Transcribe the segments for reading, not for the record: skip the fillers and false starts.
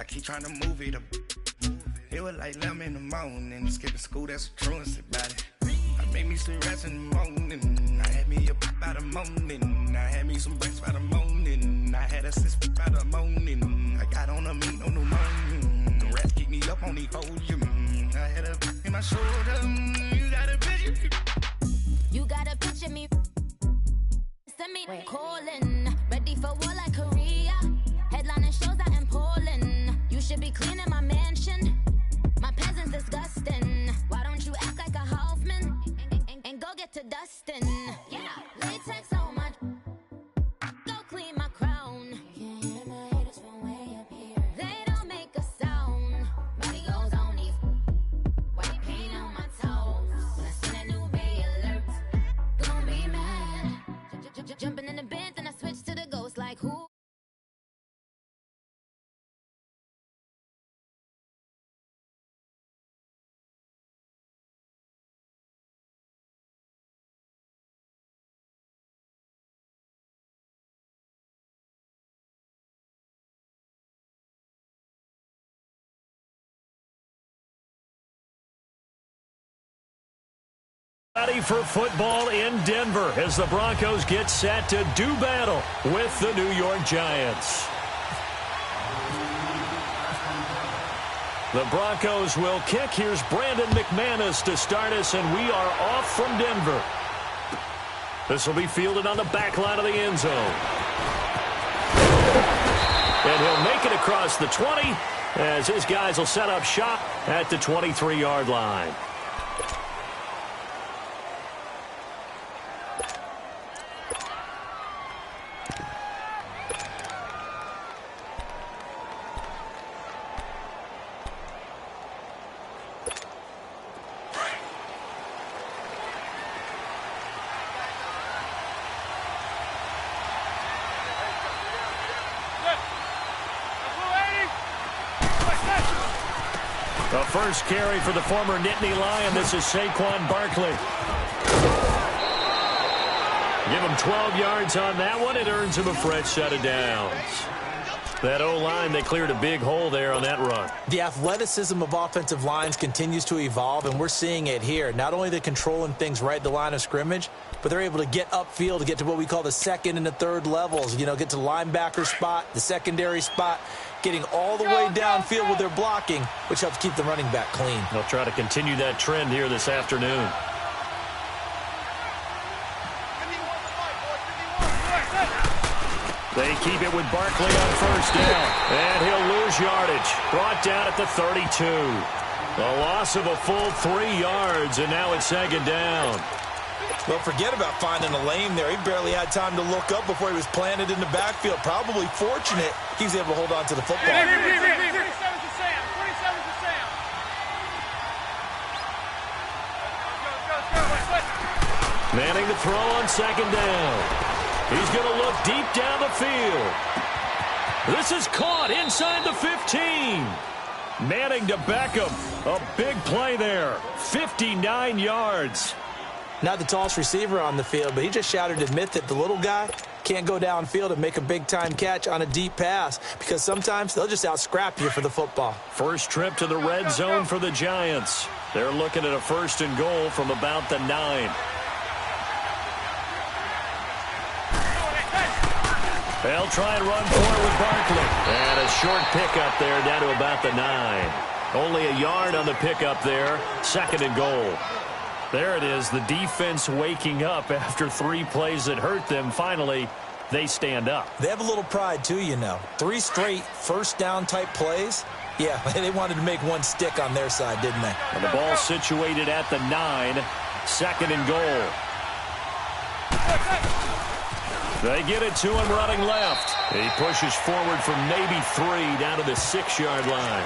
I keep trying to move it up. It was like 11 in the morning. Skipping school, that's a truancy about it. I made me some rest in the morning. I had me a pop by the morning. I had me some breaks by the morning. I had a sis by the morning. I got on a meat on the morning. The rats keep me up on the podium. I had a in my shoulder. You got a picture. You got a picture me. Send me calling. Ready for war like Korea. Headlining shows out in Poland. You should be cleaning my mansion. My peasants disgusting. Why don't you act like a Hoffman and go get to dustin'? Yeah, latex so much. Go clean my crown. You can hear my haters from way up here. They don't make a sound. Body goes on these white paint on my toes. When I send a new Bay alert, gonna be mad. Jumping in the bed, then I switch to the ghost like who? Ready for football in Denver as the Broncos get set to do battle with the New York Giants. The Broncos will kick. Here's Brandon McManus to start us, and we are off from Denver. This will be fielded on the back line of the end zone. And he'll make it across the 20 as his guys will set up shop at the 23-yard line. The first carry for the former Nittany Lion. This is Saquon Barkley. Give him 12 yards on that one. It earns him a fresh set of downs. That O-line, they cleared a big hole there on that run. The athleticism of offensive lines continues to evolve, and we're seeing it here. Not only are they controlling things right at the line of scrimmage, but they're able to get upfield to get to what we call the second and the third levels. You know, get to the linebacker spot, the secondary spot, getting all the way downfield with their blocking, which helps keep the running back clean. They'll try to continue that trend here this afternoon. They keep it with Barkley on first down. And he'll lose yardage. Brought down at the 32. A loss of a full 3 yards, and now it's second down. Well, forget about finding a lane there. He barely had time to look up before he was planted in the backfield. Probably fortunate he was able to hold on to the football. 47 to Sam. 47 to Sam. Manning to throw on second down. He's going to look deep down the field. This is caught inside the 15. Manning to Beckham. A big play there. 59 yards. Not the tallest receiver on the field, but he just shouted to admit that the little guy can't go downfield and make a big-time catch on a deep pass because sometimes they'll just out-scrap you for the football. First trip to the red zone for the Giants. They're looking at a first and goal from about the 9. They'll try and run forward with Barkley. And a short pickup there down to about the 9. Only a yard on the pickup there. Second and goal. There it is, the defense waking up after 3 plays that hurt them. Finally, they stand up. They have a little pride, too, you know. 3 straight first-down type plays. Yeah, they wanted to make one stick on their side, didn't they? And the ball situated at the 9. Second and goal. They get it to him running left. He pushes forward from maybe 3 down to the 6-yard line.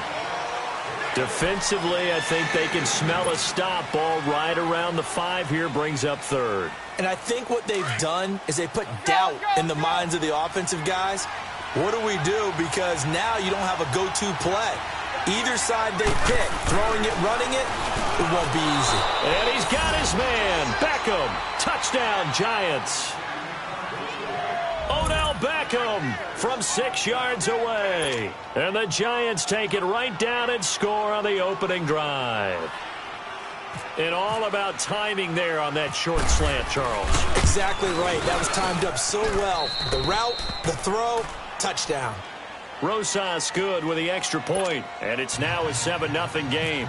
Defensively, I think they can smell a stop. Ball right around the 5 here, brings up third. And I think what they've done is they put doubt in the minds of the offensive guys. What do we do? Because now you don't have a go-to play. Either side they pick, throwing it, running it, it won't be easy. And he's got his man, Beckham. Touchdown, Giants. Odell Beckham Beckham from 6 yards away. And the Giants take it right down and score on the opening drive. And all about timing there on that short slant, Charles. Exactly right. That was timed up so well. The route, the throw, touchdown. Rosas good with the extra point, and it's now a 7-0 game.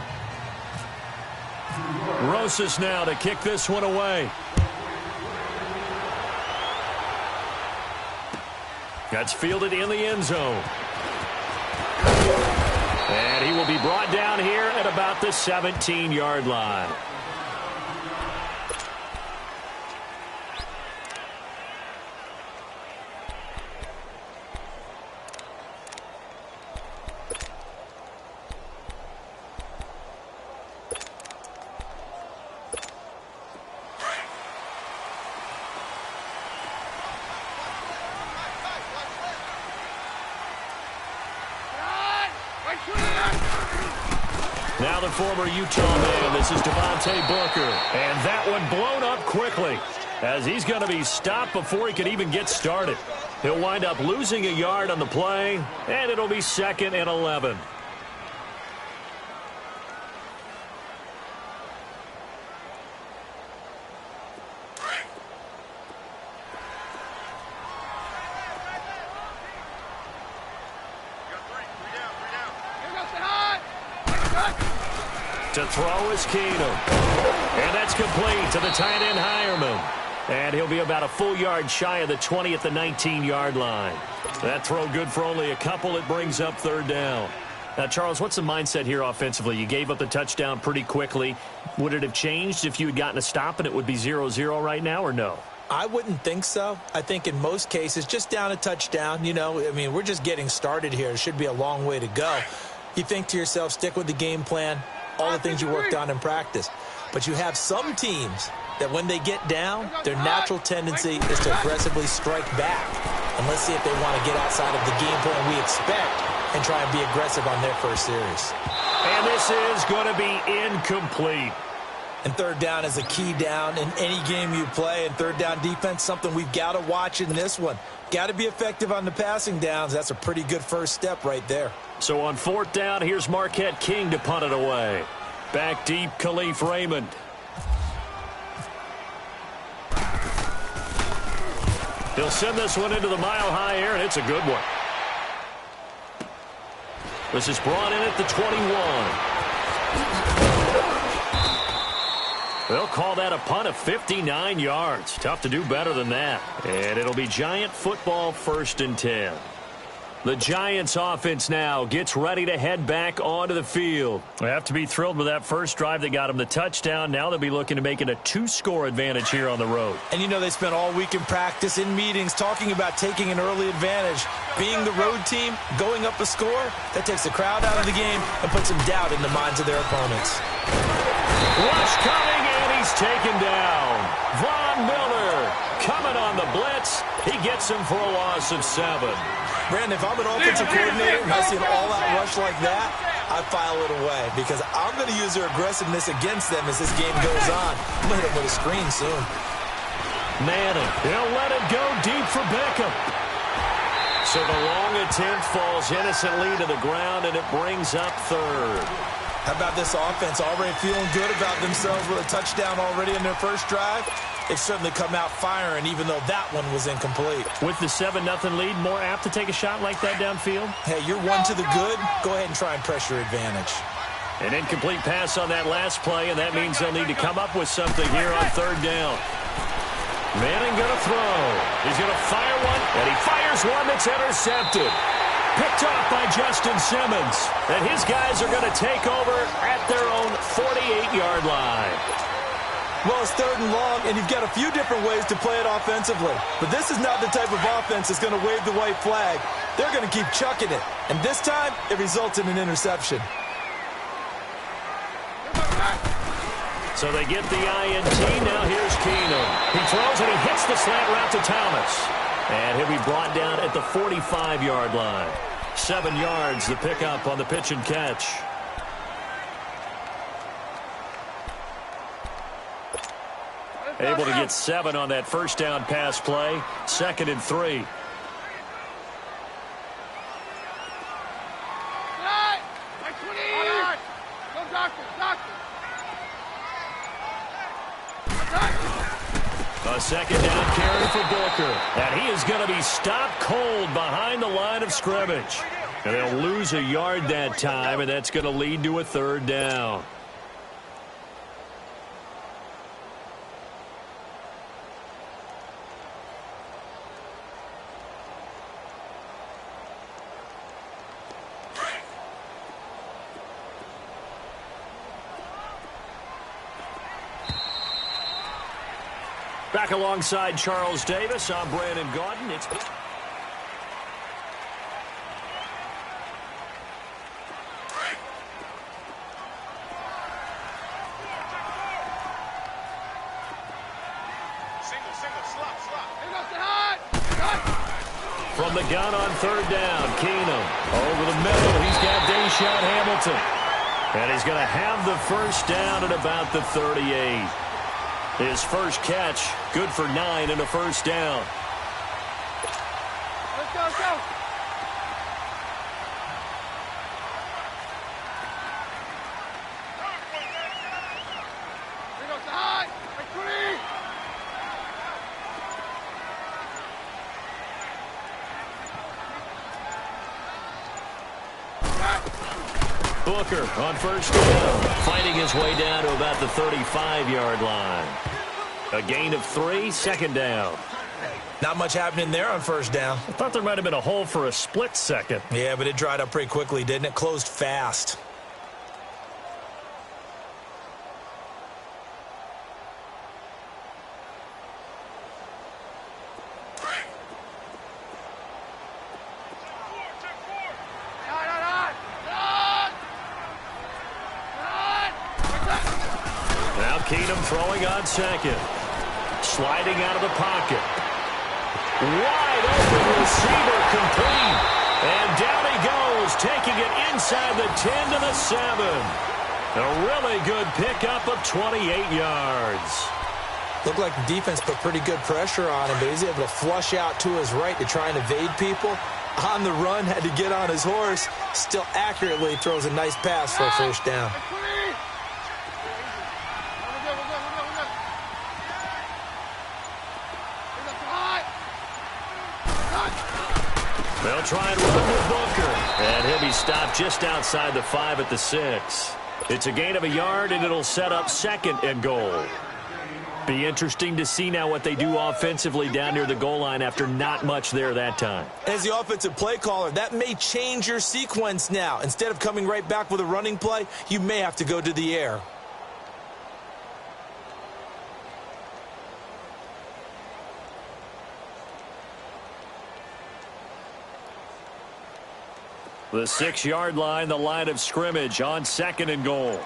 Rosas now to kick this one away. That's fielded in the end zone. And he will be brought down here at about the 17-yard line. Now the former Utah man, this is Devontae Booker. And that one blown up quickly as he's going to be stopped before he can even get started. He'll wind up losing a yard on the play, and it'll be 2nd and 11. To throw is Keenum. And that's complete to the tight end Hireman. And he'll be about a full yard shy of the 20 at the 19-yard line. That throw good for only a couple. It brings up 3rd down. Now, Charles, what's the mindset here offensively? You gave up the touchdown pretty quickly. Would it have changed if you had gotten a stop and it would be 0-0 right now, or no? I wouldn't think so. I think in most cases, just down a touchdown, we're just getting started here. It should be a long way to go. You think to yourself, stick with the game plan, all the things you worked on in practice. But you have some teams that when they get down, their natural tendency is to aggressively strike back. And let's see if they want to get outside of the game plan we expect and try and be aggressive on their first series. And this is going to be incomplete. And 3rd down is a key down in any game you play. And 3rd down defense, something we've got to watch in this one. Got to be effective on the passing downs. That's a pretty good first step right there. So on 4th down, here's Marquette King to punt it away. Back deep, Khalif Raymond. He'll send this one into the mile-high air, and it's a good one. This is brought in at the 21. They'll call that a punt of 59 yards. Tough to do better than that. And it'll be Giant football 1st and 10. The Giants offense now gets ready to head back onto the field. They have to be thrilled with that first drive that got them the touchdown. Now they'll be looking to make it a 2-score advantage here on the road. And they spent all week in practice, in meetings, talking about taking an early advantage. Being the road team, going up a score, that takes the crowd out of the game and puts some doubt in the minds of their opponents. Rush coming, and he's taken down. Von Miller coming on the blitz. He gets him for a loss of 7. Brandon, if I'm an offensive coordinator and I see an all-out rush like that, I file it away because I'm going to use their aggressiveness against them as this game goes on. I'm going to hit them with a screen soon. Manning, he'll let it go deep for Beckham. So the long attempt falls innocently to the ground, and it brings up 3rd. How about this offense already feeling good about themselves with a touchdown already in their first drive? They've certainly come out firing, even though that one was incomplete. With the 7-0 lead, more apt to take a shot like that downfield? Hey, you're one to the good. Go ahead and try and pressure advantage. An incomplete pass on that last play, and that means they'll need to come up with something here on 3rd down. Manning going to throw. He's going to fire one, and he fires one that's intercepted. Picked off by Justin Simmons. And his guys are going to take over at their own 48-yard line. Well, it's 3rd and long, and you've got a few different ways to play it offensively. But this is not the type of offense that's going to wave the white flag. They're going to keep chucking it. And this time, it results in an interception. So they get the INT. Now here's Keenum. He throws, and he hits the slant route to Thomas. And he'll be brought down at the 45-yard line. 7 yards, the pickup on the pitch and catch. Able to get 7 on that first down pass play. 2nd and 3. Go doctor, doctor. A second down carry for Booker. And he is going to be stopped cold behind the line of scrimmage. And they'll lose a yard that time, and that's going to lead to a third down. Back alongside Charles Davis, I'm Brandon Gaudin. It's from the gun on third down, Keenum. Over the middle, he's got Deshaun Hamilton. And he's going to have the first down at about the 38. His first catch, good for 9 and a first down. Let's go, let's go. Here goes the high. Booker on first down, fighting his way down to about the 35-yard line. A gain of 3, second down. Not much happening there on first down. I thought there might have been a hole for a split second. Yeah, but it dried up pretty quickly, didn't it? Closed fast. Keenum throwing on second. Sliding out of the pocket. Wide open receiver complete. And down he goes, taking it inside the 10 to the 7. A really good pickup of 28 yards. Looked like the defense put pretty good pressure on him, but he's able to flush out to his right to try and evade people. On the run, had to get on his horse. Still accurately throws a nice pass for a first down. They'll try and run with Booker. And he'll be stopped just outside the 5 at the 6. It's a gain of a yard, and it'll set up second and goal. Be interesting to see now what they do offensively down near the goal line after not much there that time. As the offensive play caller, that may change your sequence now. Instead of coming right back with a running play, you may have to go to the air. The 6-yard line, the line of scrimmage on second and goal.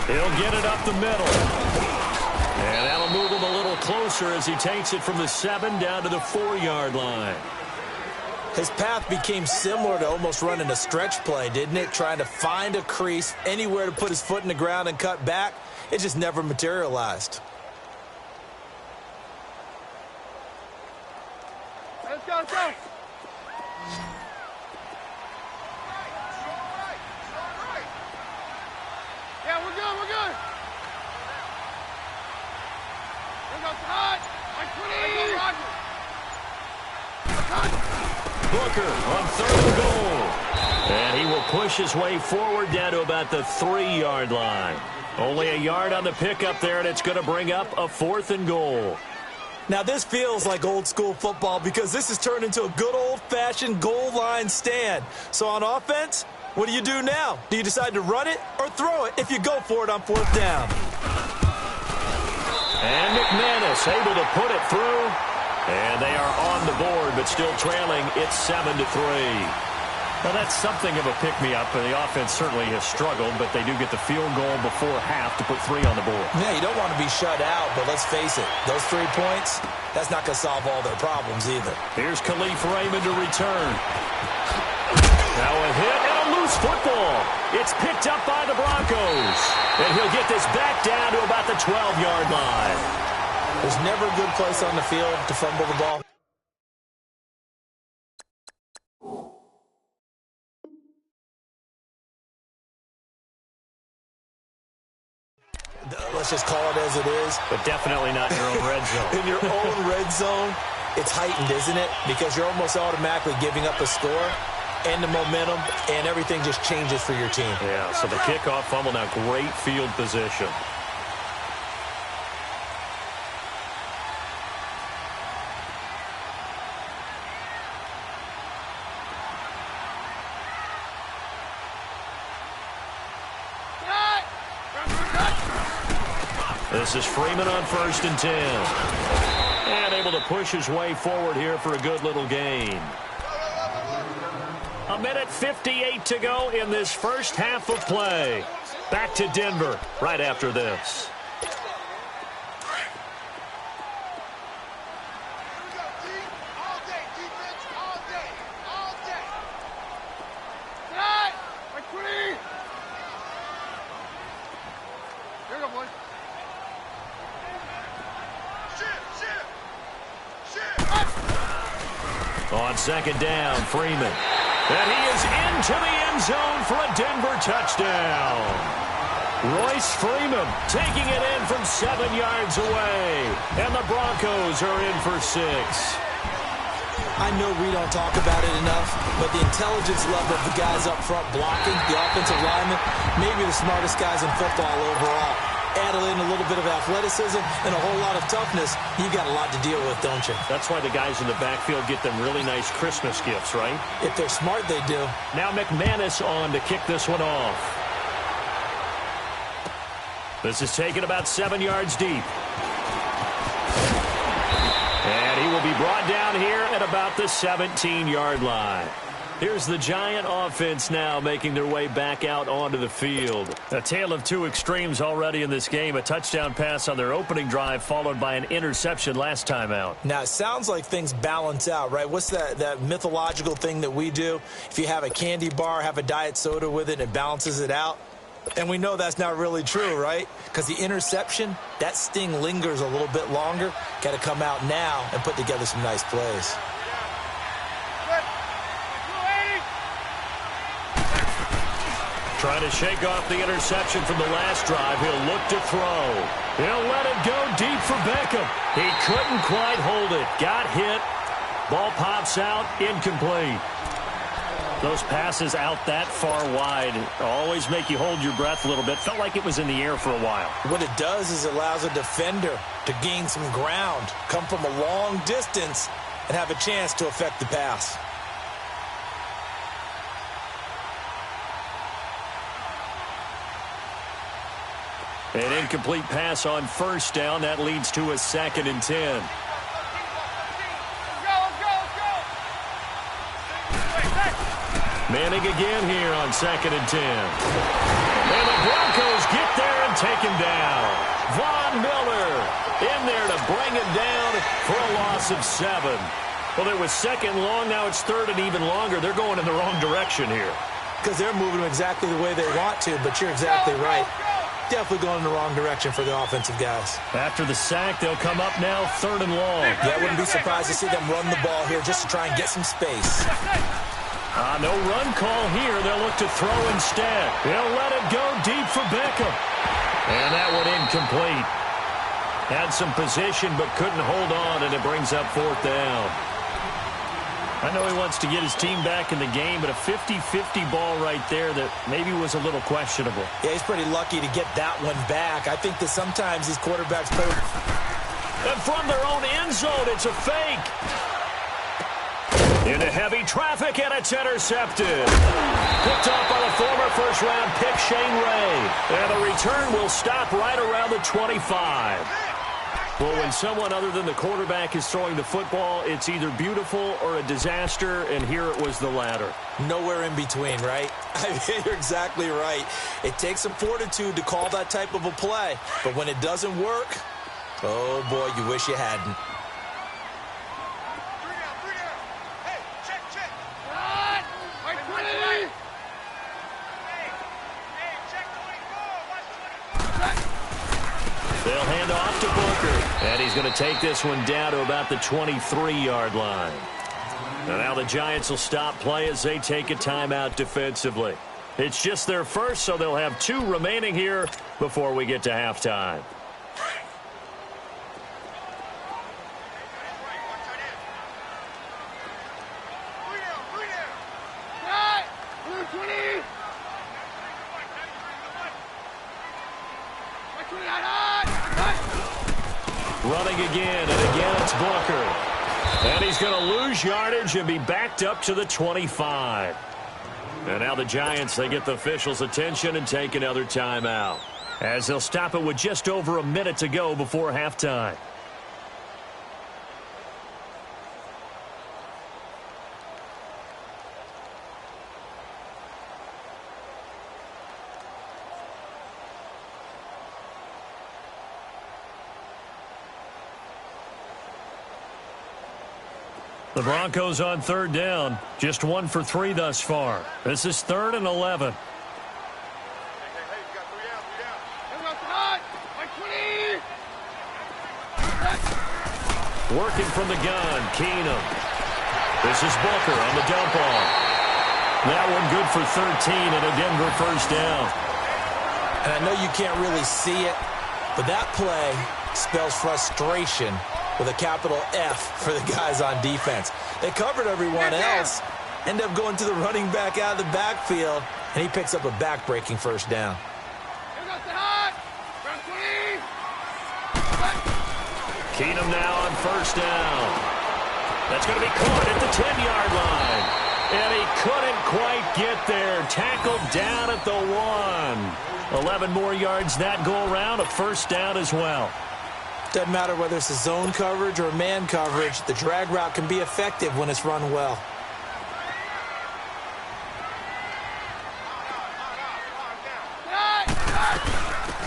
He'll get it up the middle. And that'll move him a little closer as he takes it from the 7 down to the 4-yard line. His path became similar to almost running a stretch play, didn't it? Trying to find a crease, anywhere to put his foot in the ground and cut back. It just never materialized. Let's go, let's go. Yeah, we're good, we're good. Here goes hot. Booker on third and goal. And he will push his way forward down to about the 3-yard line. Only a yard on the pickup there, and it's going to bring up a 4th and goal. Now, this feels like old-school football because this has turned into a good old-fashioned goal line stand. So on offense, what do you do now? Do you decide to run it or throw it if you go for it on 4th down? And McManus able to put it through. And they are on the board, but still trailing. It's 7-3. Now, that's something of a pick-me-up, and the offense certainly has struggled, but they do get the field goal before half to put 3 on the board. Yeah, you don't want to be shut out, but let's face it, those 3 points, that's not going to solve all their problems either. Here's Khalif Raymond to return. Now a hit and a loose football. It's picked up by the Broncos. And he'll get this back down to about the 12-yard line. There's never a good place on the field to fumble the ball. let's just call it as it is. But definitely not in your own red zone. In your own red zone, it's heightened, isn't it? Because you're almost automatically giving up a score and the momentum, and everything just changes for your team. Yeah, so the kickoff fumble, now great field position. This is Freeman on 1st and 10. And able to push his way forward here for a good little gain. 1:58 to go in this first half of play. Back to Denver right after this. On 2nd down, Freeman. And he is into the end zone for a Denver touchdown. Royce Freeman taking it in from 7 yards away. And the Broncos are in for 6. I know we don't talk about it enough, but the intelligence level of the guys up front blocking, the offensive linemen, maybe the smartest guys in football overall. Add in a little bit of athleticism and a whole lot of toughness, you got a lot to deal with, don't you? That's why the guys in the backfield get them really nice Christmas gifts, right? If they're smart, they do. Now McManus on to kick this one off. This is taken about 7 yards deep. And he will be brought down here at about the 17-yard line. Here's the Giant offense now making their way back out onto the field. A tale of two extremes already in this game. A touchdown pass on their opening drive followed by an interception last time out. Now, it sounds like things balance out, right? What's that mythological thing that we do? If you have a candy bar, have a diet soda with it, and it balances it out. And we know that's not really true, right? Because the interception, that sting lingers a little bit longer. Got to come out now and put together some nice plays. Trying to shake off the interception from the last drive. He'll look to throw. He'll let it go deep for Beckham. He couldn't quite hold it. Got hit. Ball pops out. Incomplete. Those passes out that far wide always make you hold your breath a little bit. Felt like it was in the air for a while. What it does is it allows a defender to gain some ground, come from a long distance, and have a chance to affect the pass. An incomplete pass on first down. That leads to a 2nd and 10. Manning again here on 2nd and 10. And the Broncos get there and take him down. Von Miller in there to bring him down for a loss of 7. Well, it was 2nd long. Now it's 3rd and even longer. They're going in the wrong direction here. Because they're moving exactly the way they want to, but you're exactly right. Definitely going in the wrong direction for the offensive guys. After the sack, they'll come up now 3rd and long. Yeah, I wouldn't be surprised to see them run the ball here just to try and get some space. No run call here. They'll look to throw instead. They'll let it go deep for Beckham. And that one incomplete. Had some position but couldn't hold on, and it brings up 4th down. I know he wants to get his team back in the game, but a 50-50 ball right there that maybe was a little questionable. Yeah, he's pretty lucky to get that one back. I think that sometimes these quarterbacks play. And from their own end zone, it's a fake. Into heavy traffic, and it's intercepted. Picked up by the former first-round pick, Shane Ray. And the return will stop right around the 25. Well, when someone other than the quarterback is throwing the football, it's either beautiful or a disaster, and here it was the latter. Nowhere in between, right? I mean, you're exactly right. It takes some fortitude to call that type of a play, but when it doesn't work, oh boy, you wish you hadn't. They'll hand off to Booker, and he's going to take this one down to about the 23-yard line. And now the Giants will stop play as they take a timeout defensively. It's just their first, so they'll have 2 remaining here before we get to halftime. Running again, and again it's Booker. And he's going to lose yardage and be backed up to the 25. And now the Giants, they get the officials' attention and take another timeout, as they'll stop it with just over a minute to go before halftime. The Broncos on 3rd down. Just 1 for 3 thus far. This is 3rd and 11. Working from the gun, Keenum. This is Booker on the dump off. That one good for 13 and a Denver first down. And I know you can't really see it, but that play spells frustration with a capital F for the guys on defense. They covered everyone else, end up going to the running back out of the backfield, and he picks up a back-breaking first down. Keenum now on first down. That's going to be caught at the 10-yard line. And he couldn't quite get there. Tackled down at the 1. 11 more yards that go around, a first down as well. Doesn't matter whether it's a zone coverage or man coverage, the drag route can be effective when it's run well.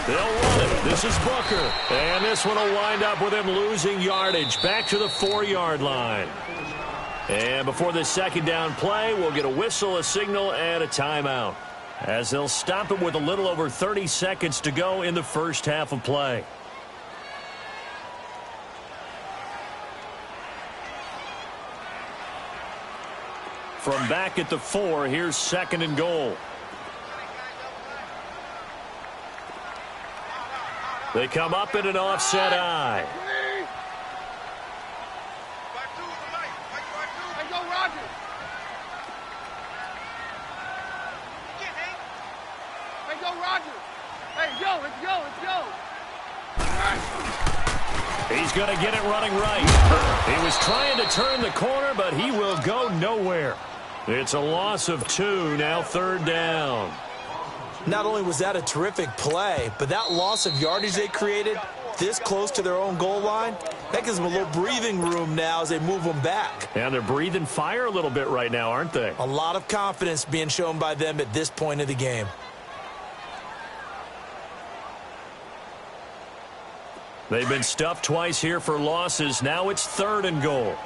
They'll run it. This is Booker. And this one will wind up with him losing yardage back to the 4-yard line. And before this second down play, we'll get a whistle, a signal, and a timeout, as they'll stop it with a little over 30 seconds to go in the first half of play. From back at the 4, here's 2nd and goal. They come up in an offset eye. He's going to get it running right. He was trying to turn the corner, but he will go nowhere. It's a loss of 2, now 3rd down. Not only was that a terrific play, but that loss of yardage they created this close to their own goal line, that gives them a little breathing room now as they move them back. And they're breathing fire a little bit right now, aren't they? A lot of confidence being shown by them at this point of the game. They've been stuffed twice here for losses. Now it's 3rd and goal.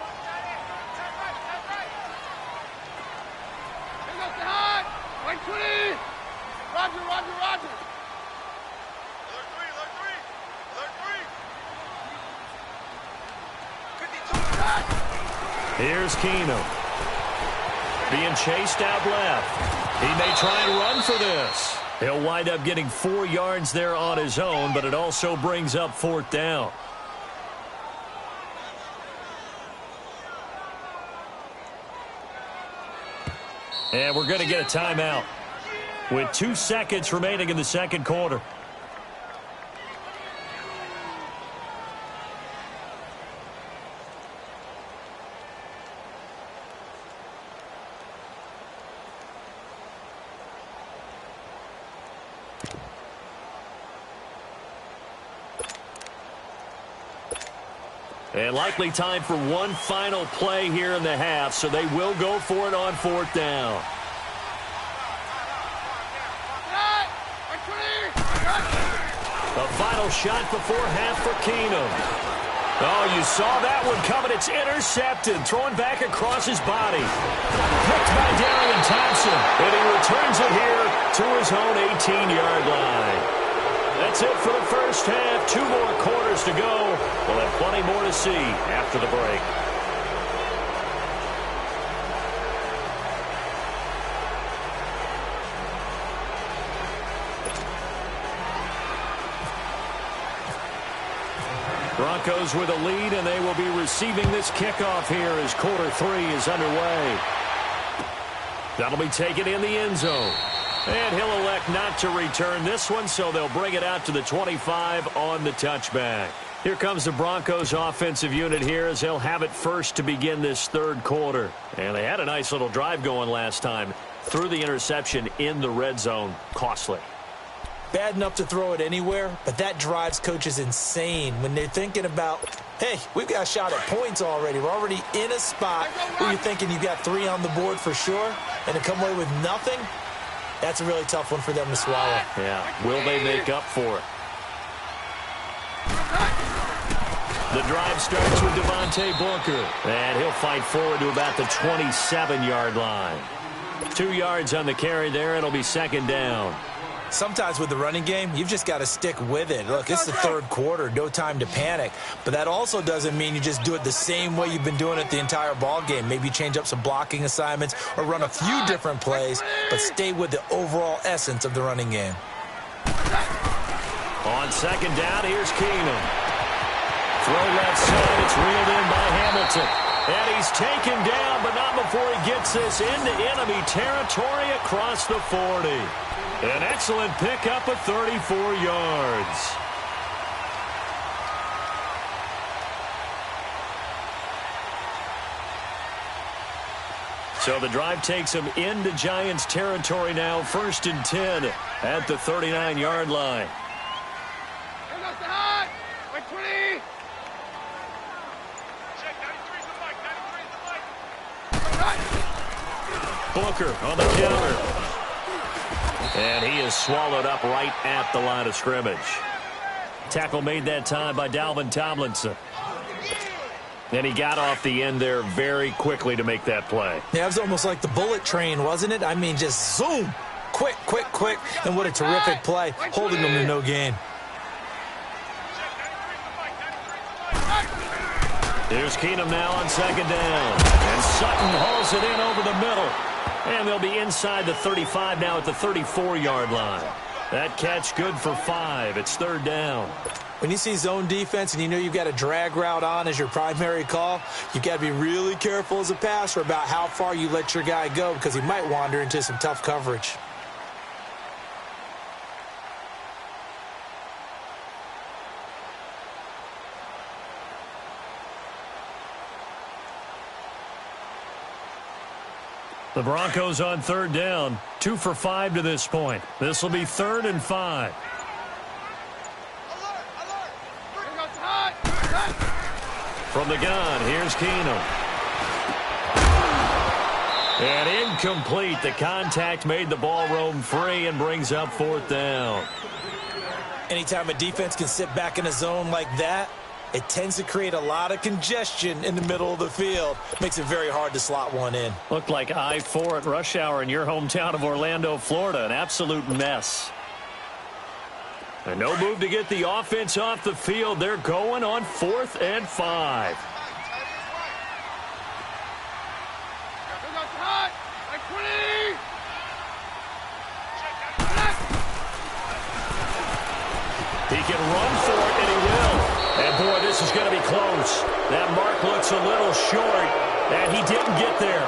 Here's Keenum. Being chased out left. He may try and run for this. He'll wind up getting 4 yards there on his own, but it also brings up 4th down. And we're going to get a timeout with 2 seconds remaining in the second quarter. And likely time for one final play here in the half, so they will go for it on 4th down. A final shot before half for Keenum. Oh, you saw that one coming. It's intercepted. Thrown back across his body. Picked by Darren Thompson. And he returns it here to his own 18-yard line. That's it for the first half. 2 more quarters to go. We'll have plenty more to see after the break. Broncos with a lead, and they will be receiving this kickoff here as quarter 3 is underway. That'll be taken in the end zone. And he'll elect not to return this one, so they'll bring it out to the 25 on the touchback. Here comes the Broncos offensive unit here as they'll have it first to begin this third quarter. And they had a nice little drive going last time. Threw the interception in the red zone. Costly. Bad enough to throw it anywhere, but that drives coaches insane when they're thinking about, hey, we've got a shot at points already. We're already in a spot where you're thinking you've got 3 on the board for sure, and to come away with nothing, that's a really tough one for them to swallow. Yeah, will they make up for it? The drive starts with Devontae Booker, and he'll fight forward to about the 27-yard line. 2 yards on the carry there. It'll be second down. Sometimes with the running game, you've just got to stick with it. Look, it's the third quarter, no time to panic. But that also doesn't mean you just do it the same way you've been doing it the entire ball game. Maybe change up some blocking assignments or run a few different plays, but stay with the overall essence of the running game. On second down, here's Keenum. Throw left side, it's reeled in by Hamilton. And he's taken down, but not before he gets this into enemy territory across the 40. An excellent pickup of 34 yards. So the drive takes him into Giants territory now, 1st and 10 at the 39-yard line. Booker on the counter. And he is swallowed up right at the line of scrimmage. Tackle made that time by Dalvin Tomlinson. And he got off the end there very quickly to make that play. Yeah, it was almost like the bullet train, wasn't it? I mean, just zoom. Quick, quick, quick. And what a terrific play, holding them to no gain. Here's Keenum now on second down. And Sutton hauls it in over the middle. And they'll be inside the 35 now at the 34-yard line. That catch good for 5. It's third down. When you see zone defense and you know you've got a drag route on as your primary call, you've got to be really careful as a passer about how far you let your guy go because he might wander into some tough coverage. The Broncos on third down, 2 for 5 to this point. This will be 3rd and 5. From the gun, here's Keenum. And incomplete. The contact made the ball roam free and brings up 4th down. Anytime a defense can sit back in a zone like that, it tends to create a lot of congestion in the middle of the field. Makes it very hard to slot one in. Looked like I-4 at rush hour in your hometown of Orlando, Florida. An absolute mess. And no move to get the offense off the field. They're going on 4th and 5. He can run for it, and he will. And, boy, this is going to be close. That mark looks a little short, and he didn't get there.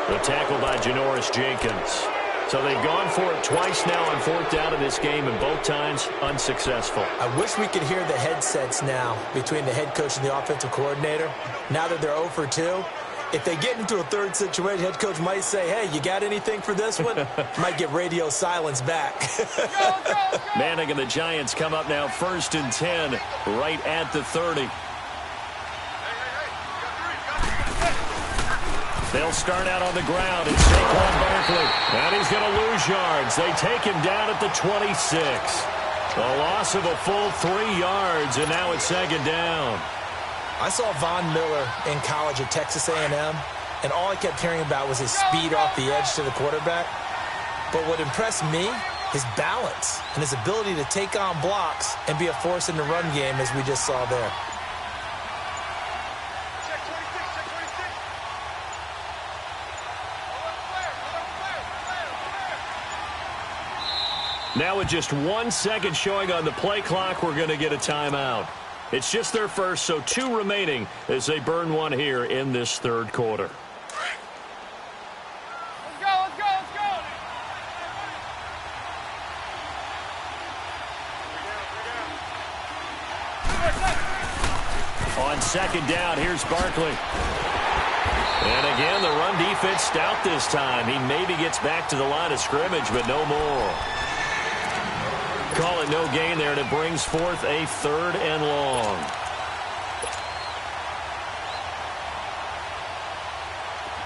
The tackle by Janoris Jenkins. So they've gone for it twice now on 4th down in this game, and both times unsuccessful. I wish we could hear the headsets now between the head coach and the offensive coordinator. Now that they're 0 for 2, if they get into a third situation, head coach might say, hey, you got anything for this one? Might get radio silence back. Manning and the Giants come up now 1st and 10 right at the 30. They'll start out on the ground. It's Saquon Barkley. And he's going to lose yards. They take him down at the 26. A loss of a full 3 yards, and now it's second down. I saw Von Miller in college at Texas A&M, and all I kept hearing about was his speed off the edge to the quarterback. But what impressed me, his balance and his ability to take on blocks and be a force in the run game, as we just saw there. Now with just 1 second showing on the play clock, we're going to get a timeout. It's just their first, so 2 remaining as they burn one here in this third quarter. Let's go, let's go, let's go. On second down, here's Barkley. And again, the run defense stout this time. He maybe gets back to the line of scrimmage, but no more. Call it no gain there, and it brings forth a 3rd and long.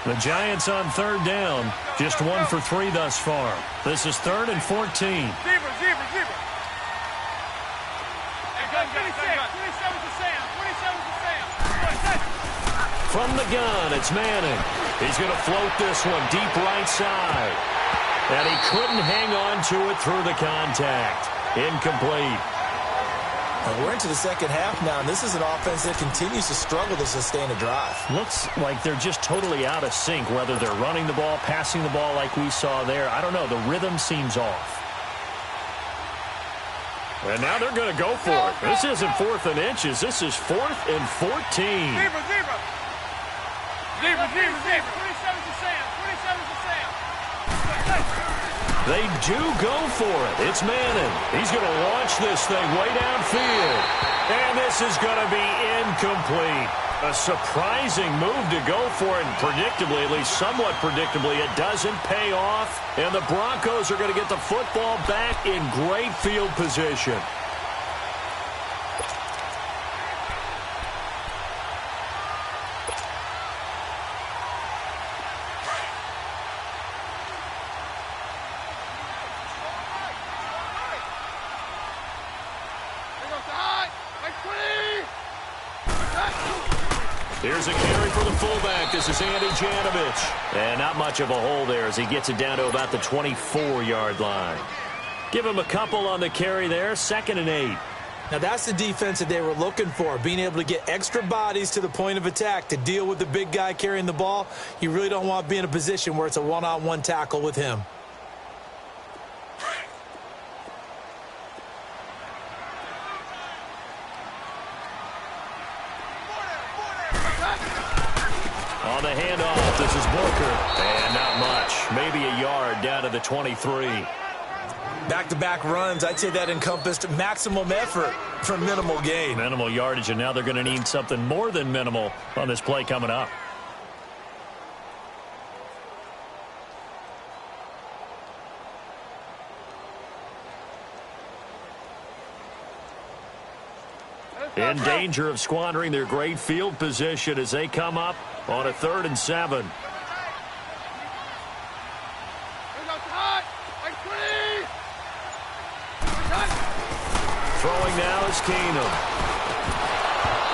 The Giants on 3rd down, just 1 for 3 thus far. This is 3rd and 14. Zebra. From the gun, it's Manning. He's going to float this one deep right side. And he couldn't hang on to it through the contact. Incomplete. We're into the second half now, and this is an offense that continues to struggle to sustain a drive. Looks like they're just totally out of sync, whether they're running the ball, passing the ball like we saw there. I don't know. The rhythm seems off. And now they're going to go for it. This isn't 4th and inches. This is 4th and 14. Zebra. 27 to Sam. They do go for it. It's Manning. He's going to launch this thing way downfield. And this is going to be incomplete. A surprising move to go for it. And predictably, at least somewhat predictably, it doesn't pay off. And the Broncos are going to get the football back in great field position. Here's a carry for the fullback. This is Andy Janovich. And not much of a hole there as he gets it down to about the 24-yard line. Give him a couple on the carry there. 2nd and 8. Now, that's the defense that they were looking for, being able to get extra bodies to the point of attack to deal with the big guy carrying the ball. You really don't want to be in a position where it's a one-on-one tackle with him. On the handoff, this is Booker. And not much. Maybe a yard down to the 23. Back-to-back runs, I'd say that encompassed maximum effort for minimal gain. Minimal yardage, and now they're going to need something more than minimal on this play coming up. In danger of squandering their great field position as they come up on a 3rd and 7. Throwing now is Keenum.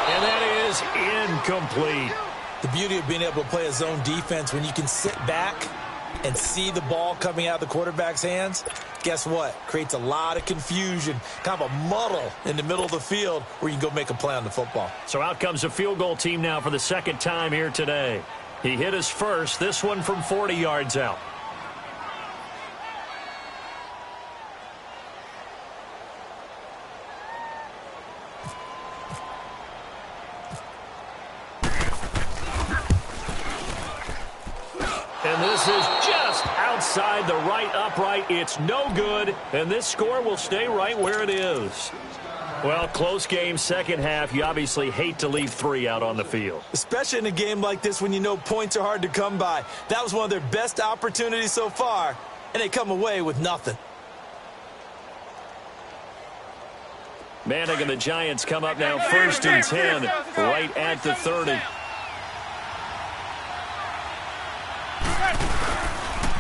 And that is incomplete. The beauty of being able to play a zone defense when you can sit back and see the ball coming out of the quarterback's hands, guess what? Creates a lot of confusion, kind of a muddle in the middle of the field where you can go make a play on the football. So out comes a field goal team now for the 2nd time here today. He hit his first, this one from 40 yards out. And this is just outside the right upright. It's no good, and this score will stay right where it is. Well, close game, second half. You obviously hate to leave 3 out on the field. Especially in a game like this when you know points are hard to come by. That was one of their best opportunities so far, and they come away with nothing. Manning and the Giants come up now 1st and 10, right at the 30.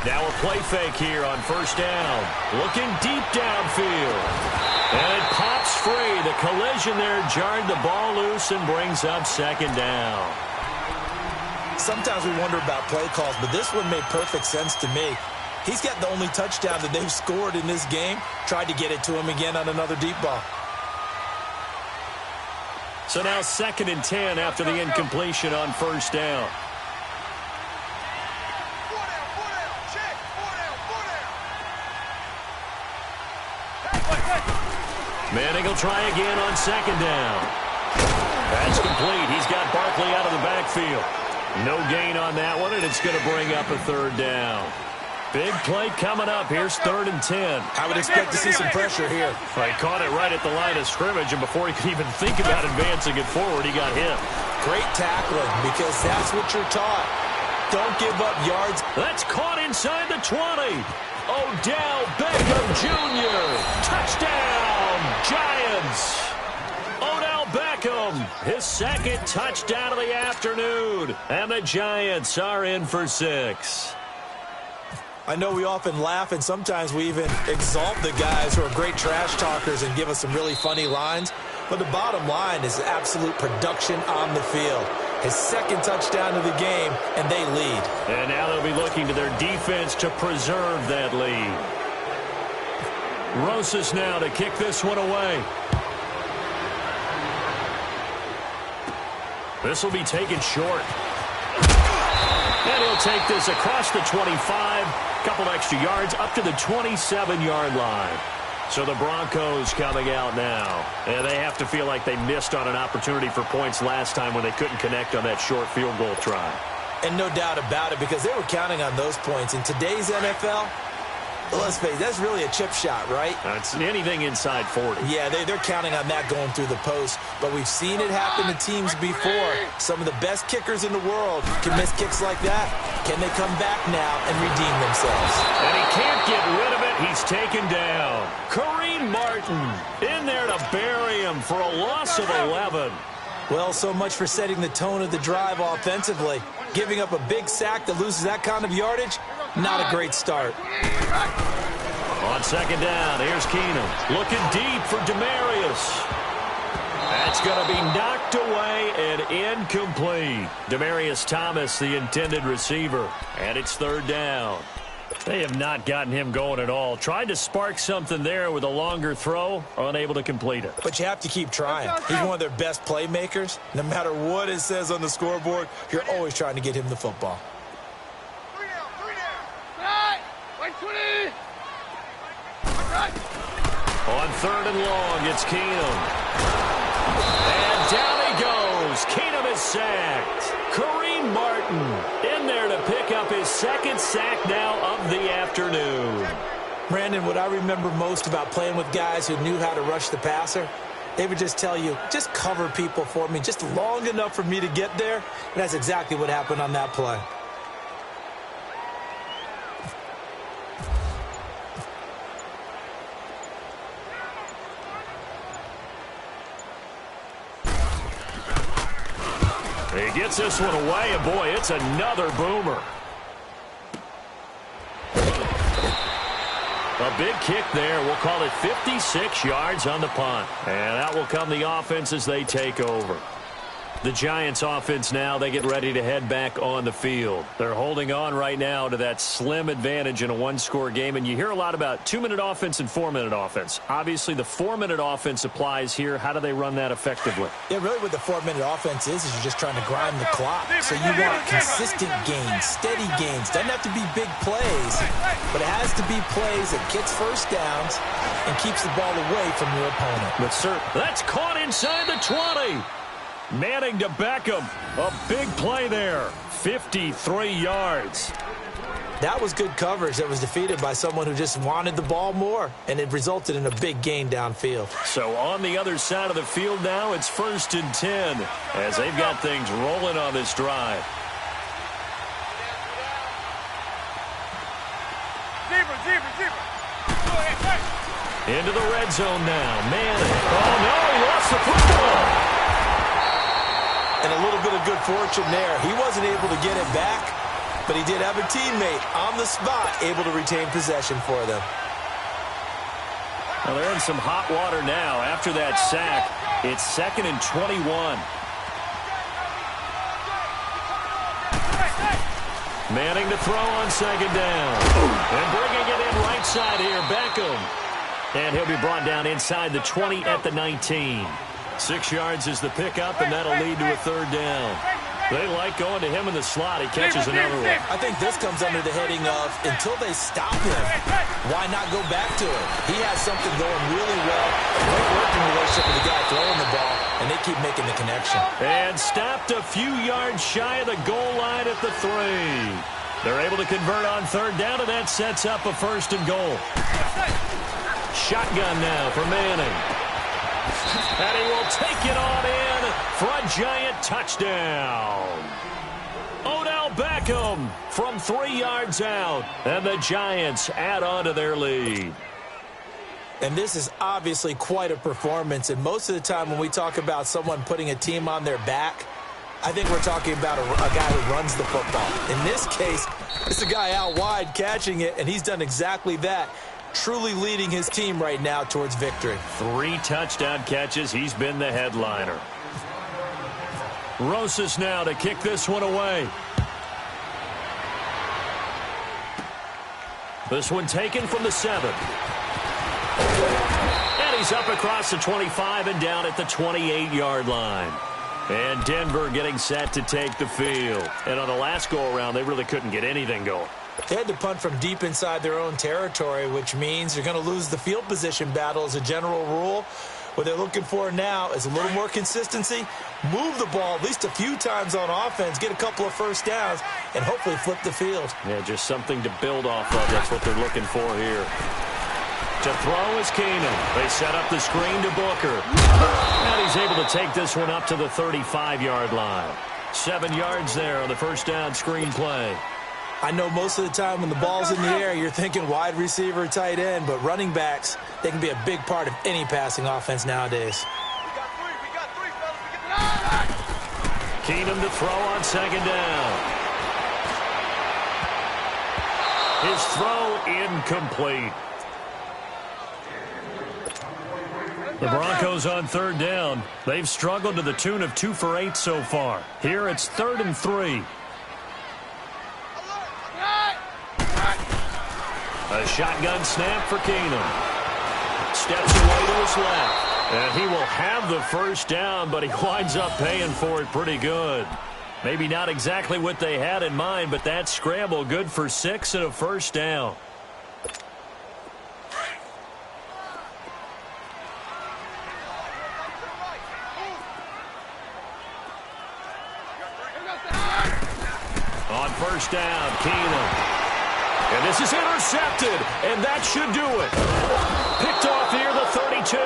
Now a play fake here on 1st down. Looking deep downfield. And it pops free. The collision there jarred the ball loose and brings up 2nd down. Sometimes we wonder about play calls, but this one made perfect sense to me. He's got the only touchdown that they've scored in this game. Tried to get it to him again on another deep ball. So now 2nd and 10 after the incompletion on 1st down. Manning will try again on 2nd down. That's complete. He's got Barkley out of the backfield. No gain on that one, and it's going to bring up a third down. Big play coming up. Here's 3rd and 10. I would expect to see some pressure here. Well, he caught it right at the line of scrimmage, and before he could even think about advancing it forward, he got hit. Great tackling, because that's what you're taught. Don't give up yards. That's caught inside the 20. Odell Beckham Jr. Touchdown, Giants. Odell Beckham, his 2nd touchdown of the afternoon. And the Giants are in for 6. I know we often laugh, and sometimes we even exalt the guys who are great trash talkers and give us some really funny lines. But the bottom line is absolute production on the field. His 2nd touchdown of the game, and they lead. And now they'll be looking to their defense to preserve that lead. Rosas now to kick this one away. This will be taken short. And he'll take this across the 25. Couple extra yards up to the 27-yard line. So the Broncos coming out now. And they have to feel like they missed on an opportunity for points last time when they couldn't connect on that short field goal try. And no doubt about it, because they were counting on those points. In today's NFL, let's face it, that's really a chip shot, right? It's anything inside 40. Yeah, they're counting on that going through the post. But we've seen it happen to teams before. Some of the best kickers in the world can miss kicks like that. Can they come back now and redeem themselves? And he can't get rid of it. He's taken down. Kareem Martin in there to bury him for a loss of 11. Well, so much for setting the tone of the drive offensively. Giving up a big sack that loses that kind of yardage, not a great start. On 2nd down, here's Keenum. Looking deep for Demaryius. That's going to be knocked away and incomplete. Demaryius Thomas, the intended receiver. And it's 3rd down. They have not gotten him going at all. Tried to spark something there with a longer throw, unable to complete it. But you have to keep trying. He's one of their best playmakers. No matter what it says on the scoreboard, you're always trying to get him the football. On 3rd and long, it's Keenum. And down he goes. Keenum is sacked. Kareem Martin in there to pick up his 2nd sack now of the afternoon. Brandon, what I remember most about playing with guys who knew how to rush the passer, they would just tell you, just cover people for me, just long enough for me to get there. And that's exactly what happened on that play. He gets this one away, and boy, it's another boomer. A big kick there. We'll call it 56 yards on the punt. And out will come the offense as they take over. The Giants offense now, they get ready to head back on the field. They're holding on right now to that slim advantage in a one-score game. And you hear a lot about 2-minute offense and 4-minute offense. Obviously, the 4-minute offense applies here. How do they run that effectively? Yeah, really what the 4-minute offense is you're just trying to grind the clock. So you want consistent gains, steady gains. Doesn't have to be big plays, but it has to be plays that gets first downs and keeps the ball away from your opponent. But, sir, that's caught inside the 20. Manning to Beckham. A big play there. 53 yards. That was good coverage that was defeated by someone who just wanted the ball more, and it resulted in a big gain downfield. So on the other side of the field now, it's 1st and 10 as they've got things rolling on this drive. Into the red zone now. Manning. Oh, no, he lost the football. And a little bit of good fortune there. He wasn't able to get it back, but he did have a teammate on the spot able to retain possession for them. Well, they're in some hot water now. After that sack, it's 2nd and 21. Manning to throw on 2nd down. And bringing it in right side here, Beckham. And he'll be brought down inside the 20 at the 19. 6 yards is the pickup, and that'll lead to a 3rd down. They like going to him in the slot. He catches another one. I think this comes under the heading of until they stop him, why not go back to it? He has something going really well, a great working relationship with the guy throwing the ball, and they keep making the connection. And stopped a few yards shy of the goal line at the 3. They're able to convert on third down, and that sets up a first and goal. Shotgun now for Manning. And he will take it on in for a Giant touchdown. Odell Beckham from 3 yards out, and the Giants add on to their lead. And this is obviously quite a performance, and most of the time when we talk about someone putting a team on their back, I think we're talking about a guy who runs the football. In this case, it's a guy out wide catching it, and he's done exactly that, truly leading his team right now towards victory. 3 touchdown catches. He's been the headliner. Rosas now to kick this one away. This one taken from the 7. And he's up across the 25 and down at the 28-yard line. And Denver getting set to take the field. And on the last go-around, they really couldn't get anything going. They had to punt from deep inside their own territory, which means you're going to lose the field position battle as a general rule. What they're looking for now is a little more consistency, move the ball at least a few times on offense, get a couple of first downs, and hopefully flip the field. Yeah, just something to build off of. That's what they're looking for here. To throw is Keenum. They set up the screen to Booker. And he's able to take this one up to the 35-yard line. 7 yards there on the first down screen play. I know most of the time when the ball's in the air, you're thinking wide receiver, tight end, but running backs, they can be a big part of any passing offense nowadays. We got three, fellas. Keenum to throw on second down. His throw incomplete. The Broncos on third down. They've struggled to the tune of 2 for 8 so far. Here it's 3rd and 3. A shotgun snap for Keenum. Steps away to his left. And he will have the first down, but he winds up paying for it pretty good. Maybe not exactly what they had in mind, but that scramble good for 6 and a first down. On first down, Keenum. And this is intercepted, and that should do it. Picked off near the 32,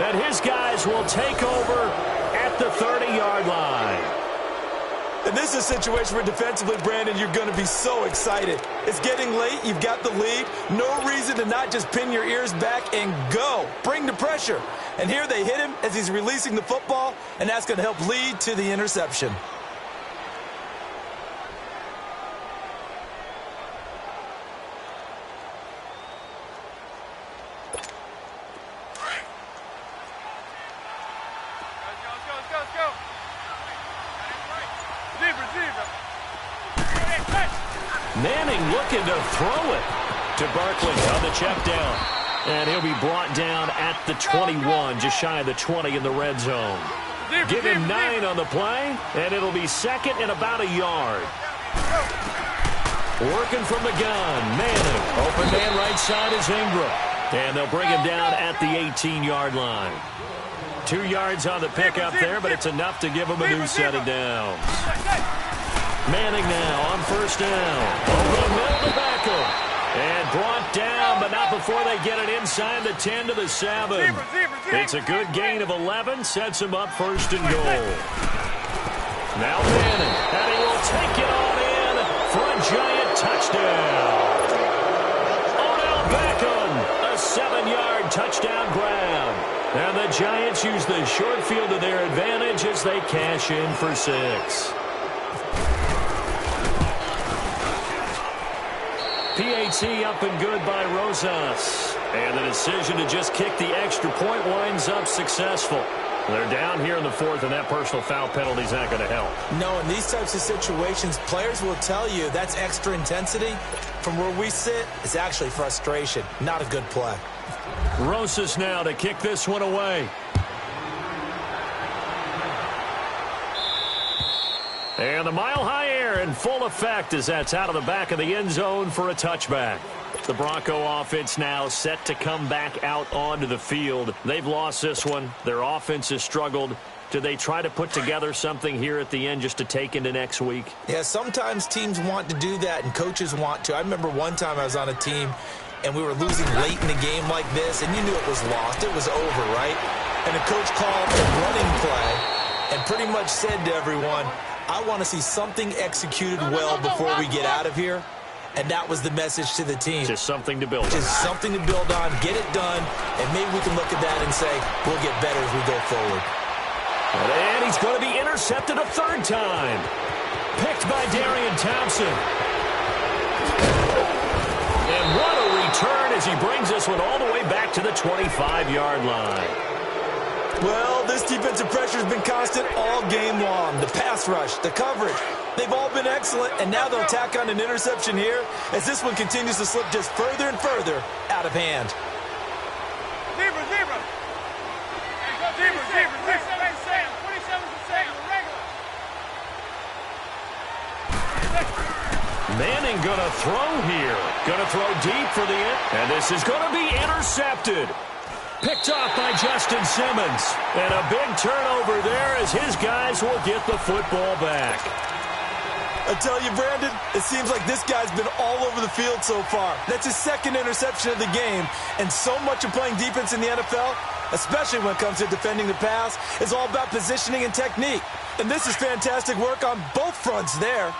and his guys will take over at the 30-yard line. And this is a situation where defensively, Brandon, you're going to be so excited. It's getting late. You've got the lead. No reason to not just pin your ears back and go. Bring the pressure. And here they hit him as he's releasing the football, and that's going to help lead to the interception. Manning looking to throw it to Barkley on the check down. And he'll be brought down at the 21, just shy of the 20 in the red zone. Give him 9 on the play, and it'll be 2nd and about a yard. Working from the gun, Manning. Open man right side is Ingram. And they'll bring him down at the 18-yard line. 2 yards on the pickup there, but it's enough to give him a new set of downs. Manning now on first down. Over the middle to Beckham. And brought down, but not before they get it inside the 10 to the 7. It's a good gain of 11. Sets him up first and goal. Now Manning. And he will take it on in for a Giant touchdown. Odell Beckham. A 7-yard touchdown grab. And the Giants use the short field to their advantage as they cash in for 6. PAT up and good by Rosas. And the decision to just kick the extra point winds up successful. They're down here in the 4th, and that personal foul penalty is not going to help. No, in these types of situations, players will tell you that's extra intensity. From where we sit, it's actually frustration. Not a good play. Rosas now to kick this one away. And the mile-high air in full effect as that's out of the back of the end zone for a touchback. The Bronco offense now set to come back out onto the field. They've lost this one. Their offense has struggled. Do they try to put together something here at the end just to take into next week? Yeah, sometimes teams want to do that and coaches want to. I remember one time I was on a team and we were losing late in the game like this, and you knew it was lost. It was over, right? And the coach called a running play and pretty much said to everyone, I want to see something executed well before we get out of here. And that was the message to the team. Just something to build on. Just something to build on, get it done, and maybe we can look at that and say, we'll get better as we go forward. And he's going to be intercepted a third time. Picked by Darian Thompson. And what a return as he brings this one all the way back to the 25-yard line. Well, this defensive pressure has been constant all game long. The pass rush, the coverage, they've all been excellent, and now they'll tack on an interception here as this one continues to slip just further and further out of hand. Zebra. 27's the same. Regular. Manning going to throw here. Going to throw deep for the end. And this is going to be intercepted. Picked off by Justin Simmons. And a big turnover there as his guys will get the football back. I tell you, Brandon, it seems like this guy's been all over the field so far. That's his second interception of the game. And so much of playing defense in the NFL, especially when it comes to defending the pass, is all about positioning and technique. And this is fantastic work on both fronts there.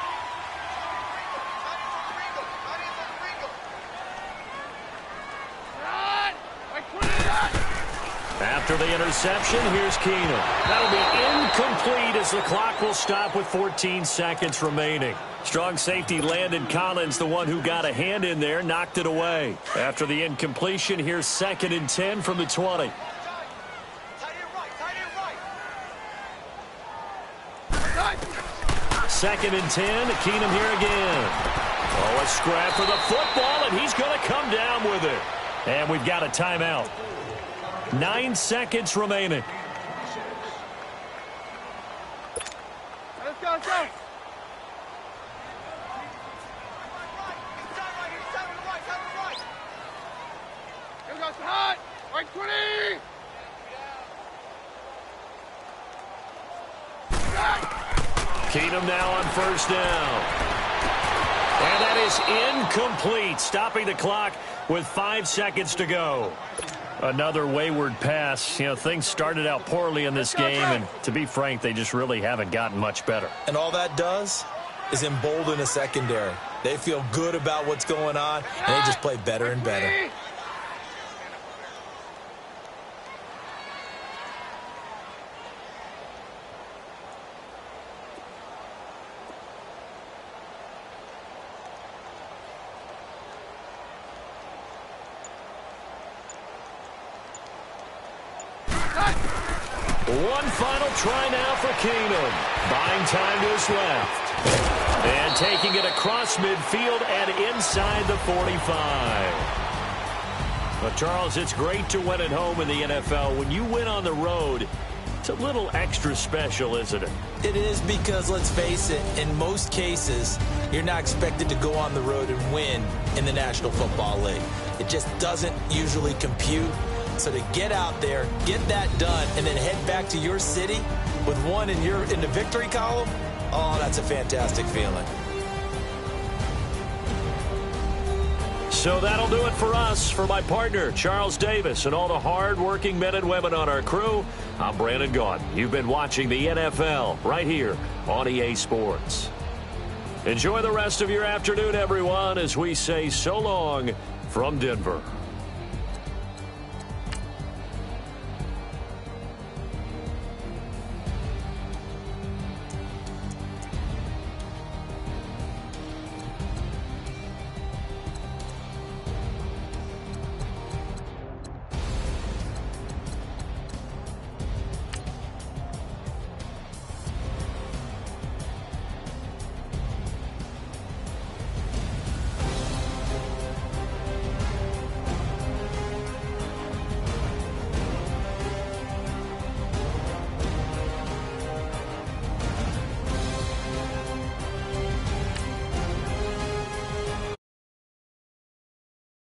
After the interception, here's Keenum. That'll be incomplete as the clock will stop with 14 seconds remaining. Strong safety Landon Collins, the one who got a hand in there, knocked it away. After the incompletion, here's 2nd and 10 from the 20. Second and 10, Keenum here again. Oh, a scrap for the football, and he's going to come down with it. And we've got a timeout. 9 seconds remaining. Let's go. Here goes hot. Right 20. Keenum now on first down. And that is incomplete, stopping the clock with 5 seconds to go. Another wayward pass. You know, things started out poorly in this game, and to be frank, they just really haven't gotten much better. And all that does is embolden a secondary. They feel good about what's going on, and they just play better and better. One final try now for Keenum. Buying time to his left. And taking it across midfield and inside the 45. But, Charles, it's great to win at home in the NFL. When you win on the road, it's a little extra special, isn't it? It is because, let's face it, in most cases, you're not expected to go on the road and win in the National Football League. It just doesn't usually compute. So to get out there, get that done, and then head back to your city with one in the victory column, oh, that's a fantastic feeling. So that'll do it for us. For my partner, Charles Davis, and all the hard-working men and women on our crew, I'm Brandon Gaudin. You've been watching the NFL right here on EA Sports. Enjoy the rest of your afternoon, everyone, as we say so long from Denver.